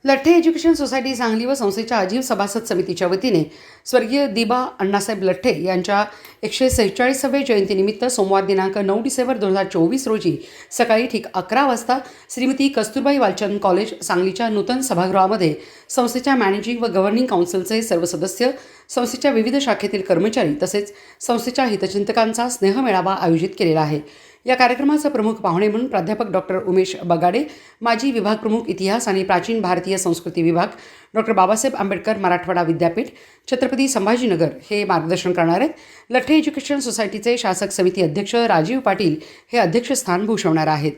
Latthe education society Sangli व संस्थेच्या आजीव सभासद समितीच्या वतीने स्वर्गीय दिबा अण्णासाहेब लठ्ठे यांच्या 146व्या जयंतीनिमित्त सोमवार दिनांक 9 डिसेंबर 2024 रोजी सकाळी ठीक 11 वाजता श्रीमती कस्तुरबाई वालचंद कॉलेज सांगलीच्या नूतन सभागृहामध्ये संस्थेच्या मॅनेजिंग व गव्हर्निंग काउन्सिलचे सर्व सदस्य, संस्थेच्या विविध शाखेतील कर्मचारी तसेच संस्थेच्या हितचिंतकांचा स्नेहमेळावा आयोजित केलेला आहे। या कार्यक्रमाचे प्रमुख पाहुणे म्हणून प्राध्यापक डॉक्टर उमेश बगाडे, माजी विभाग प्रमुख इतिहास आणि प्राचीन भारतीय संस्कृती विभाग, डॉक्टर बाबासाहेब आंबेडकर मराठवाडा विद्यापीठ, छत्रपती संभाजीनगर हे मार्गदर्शन करणार आहेत। लठ्ठे एज्युकेशन सोसायटीचे शासक समिती अध्यक्ष राजीव पाटील हे अध्यक्षस्थान भूषवणार आहेत।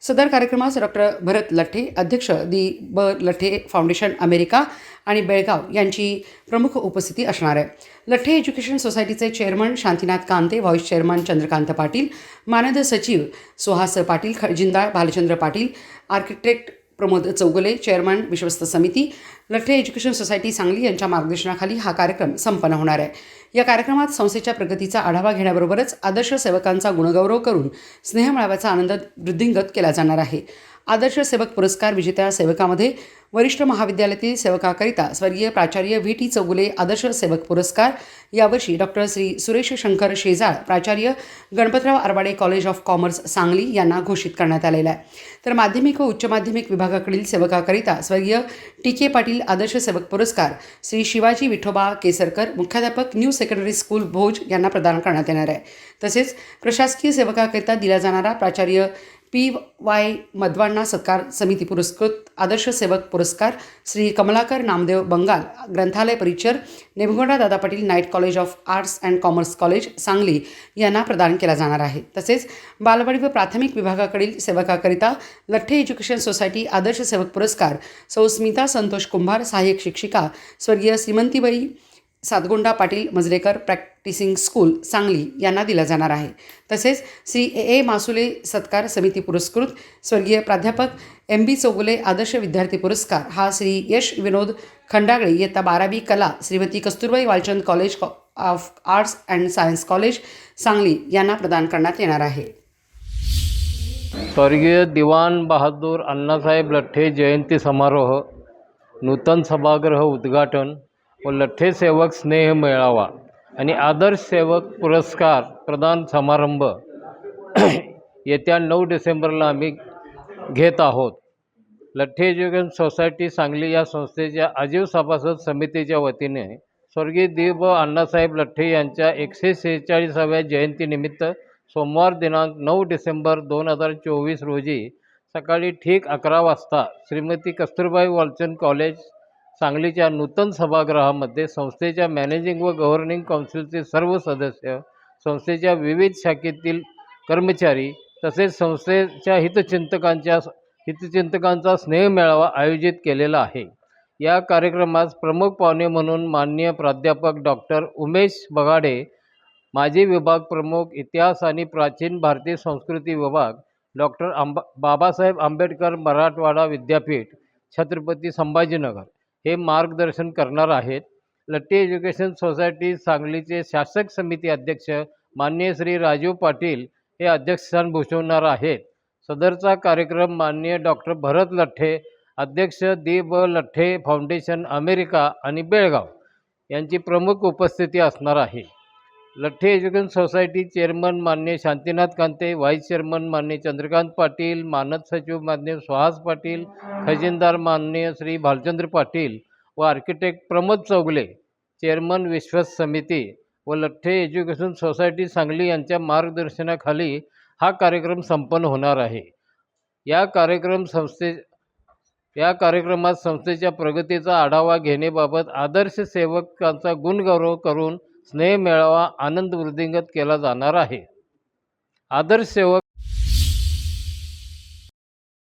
सदर कार्यक्रमास डॉक्टर भरत लठ्ठे, अध्यक्ष दी ब लठ्ठे फाउंडेशन अमेरिका आणि बेळगाव यांची प्रमुख उपस्थिती असणार आहे। लठ्ठे एज्युकेशन सोसायटीचे chairman Shantinath कांते, vice chairman Chandrakant Patil, मानद सचिव सुहास पाटील खजिनदार, भालचंद्र पाटील, आर्किटेक्ट प्रमोद चौगुले, चेअरमन विश्वस्त समिती, लठ्ठे एज्युकेशन सोसायटी सांगली यांच्या मार्गदर्शनाखाली हा कार्यक्रम संपन्न होणार आहे। या कार्यक्रमात संस्थेच्या प्रगतीचा आढावा घेण्याबरोबरच आदर्श सेवकांचा गुणगौरव करून स्नेहमेळाव्याचा आनंद वृद्धिंगत केला जाणार आहे। आदर्श सेवक पुरस्कार विजेत्या सेवकामध्ये वरिष्ठ महाविद्यालयातील सेवकाकरिता स्वर्गीय प्राचार्य व्ही टी चौगुले आदर्श सेवक पुरस्कार यावर्षी डॉक्टर श्री सुरेश शंकर शेजाळ, प्राचार्य Ganpatrao Arwade college of commerce Sangli यांना घोषित करण्यात आलेला आहे। तर माध्यमिक व उच्च माध्यमिक विभागाकडील सेवकाकरिता स्वर्गीय टी के पाटील आदर्श सेवक पुरस्कार श्री शिवाजी विठोबा केसरकर, मुख्याध्यापक न्यू सेकंडरी स्कूल भोज यांना प्रदान करण्यात येणार आहे। तसेच प्रशासकीय सेवकाकरिता दिला जाणारा प्राचार्य PY मधवांना सत्कार समिती पुरस्कृत आदर्श सेवक पुरस्कार श्री कमलाकर नामदेव बंगाल, ग्रंथालय परिचर नेमगोंडा Dada Patil night college of arts and commerce college Sangli यांना प्रदान केला जाणार आहे। तसेच बालवाडी व प्राथमिक विभागाकडील सेवकाकरिता लठ्ठे एज्युकेशन सोसायटी आदर्श सेवक पुरस्कार सौ स्मिता संतोष कुंभार, सहाय्यक शिक्षिका स्वर्गीय श्रीमंतीबाई सातगोंडा पाटील मजरेकर प्रॅक्टिसिंग स्कूल सांगली यांना दिला जाणार आहे। तसेच श्री ए मासुले सत्कार समिती पुरस्कृत स्वर्गीय प्राध्यापक MB चौगुले आदर्श विद्यार्थी पुरस्कार हा श्री यश विनोद खंडागळे इयत्ता 12वी कला Shrimati Kasturbai Walchand college of arts and science college Sangli यांना प्रदान करण्यात येणार आहे। स्वर्गीय दिवान बहादूर अण्णासाहेब लठ्ठे जयंती समारोह, नूतन सभागृह उद्घाटन व लठ्ठे सेवक स्नेह मेळावा आणि आदर्श सेवक पुरस्कार प्रदान समारंभ येत्या 9 डिसेंबरला आम्ही घेत आहोत। लठ्ठे एज्युकेशन सोसायटी सांगली या संस्थेच्या आजीव सभासद समितीच्या वतीने स्वर्गीय दिबा अण्णासाहेब लठ्ठे यांच्या 146व्या जयंतीनिमित्त सोमवार दिनांक 9 डिसेंबर 2024 रोजी सकाळी ठीक 11 वाजता श्रीमती कस्तुरबाई वालचंद कॉलेज सांगलीच्या नूतन सभागृहामध्ये संस्थेच्या मॅनेजिंग व गव्हर्निंग काउन्सिलचे सर्व सदस्य, संस्थेच्या विविध शाखेतील कर्मचारी तसेच संस्थेच्या हितचिंतकांचा स्नेहमेळावा आयोजित केलेला आहे। या कार्यक्रमास प्रमुख पाहुणे म्हणून माननीय प्राध्यापक डॉक्टर उमेश बगाडे, माजी विभाग प्रमुख इतिहास आणि प्राचीन भारतीय संस्कृती विभाग, डॉक्टर बाबासाहेब आंबेडकर मराठवाडा विद्यापीठ, छत्रपती संभाजीनगर हे मार्गदर्शन करणार आहेत। लठ्ठे एज्युकेशन सोसायटी सांगलीचे शासक समिती अध्यक्ष माननीय श्री राजीव पाटील हे अध्यक्षस्थान भूषवणार आहेत। सदरचा कार्यक्रम माननीय डॉक्टर भरत लठ्ठे, अध्यक्ष दी ब लठ्ठे फाउंडेशन अमेरिका आणि बेळगाव यांची प्रमुख उपस्थिती असणार आहे। लठ्ठे एज्युकेशन सोसायटी चेअरमन माननीय शांतीनाथ कांते, व्हाईस चेअरमन माननीय चंद्रकांत पाटील, मानद सचिव माननीय सुहास पाटील, खजिनदार माननीय श्री भालचंद्र पाटील व आर्किटेक्ट प्रमोद चौगुले, चेअरमन विश्वस्त समिती व लठ्ठे एज्युकेशन सोसायटी सांगली यांच्या मार्गदर्शनाखाली हा कार्यक्रम संपन्न होणार आहे। या कार्यक्रमात संस्थेच्या प्रगतीचा आढावा घेण्याबाबत आदर्श सेवकांचा गुणगौरव करून स्नेह मेळावा आनंद वृद्धिंगत केला जाणार आहे। आदर्श सेवक